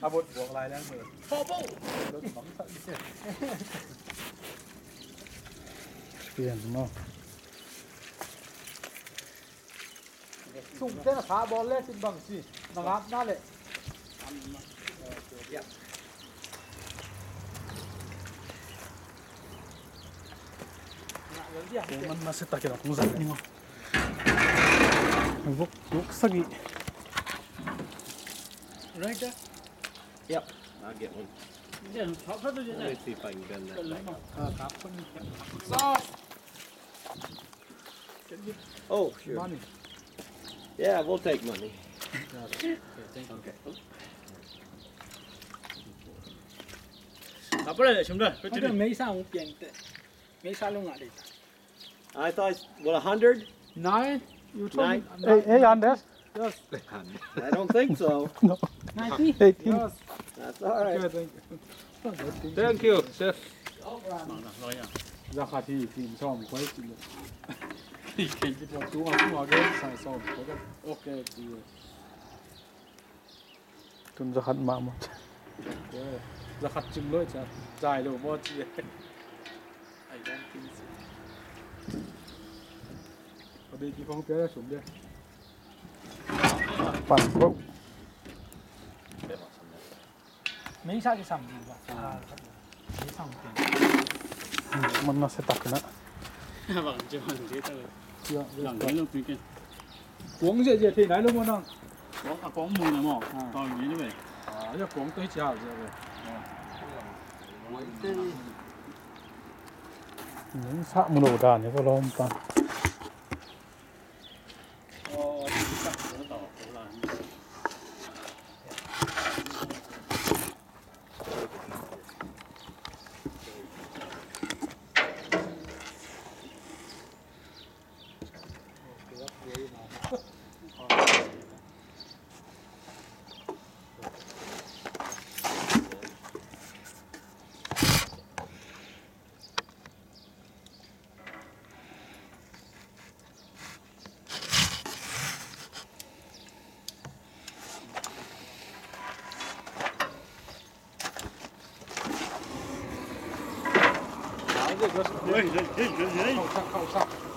อาบดบวกลายแล้วมือพ่อโบ้รถของเปลี่ยนเนาะสุ่มเจ้าขาบอลเล่นสิบังสินะครับนั่นแหละมันมาเสร็จตะเกียบของสัตว์นี่มั้งพวกยุกสกี Right there? Yep, I'll get one. Yeah, how did you Let me see if I can bend that back up. Oh, sure. Money. Yeah, we'll take money. Okay. I thought, what, 100? 9? You told Nine? me. Hey, Anders. Yes. I don't think so. No. 90? 18. That's all right. Okay, Thank you, chef. ราคาที่ทีมชอบไว้กินเลยที่เก่งที่บอกตัวหัวเกินใส่ซองเขาก็โอเคดีทุนจะขัดมาหมดจะขัดจึงเลยจะจ่ายเลยว่าจีไอ้ด้านกินสิพอดีที่ของเจ้าสมเด็จปั่นปุ๊บ 没啥就上不了吧？没上不了。 มันน่าเสียตักนะ 忘记忘记这个，两年都没跟。 กวงเจ๊ที่ไหนรู้มั้งน้อง 光木的嘛，到鱼的呗。要กวง堆加这个能啥木头干的，不老板。哦，上河岛湖了。靠上靠上。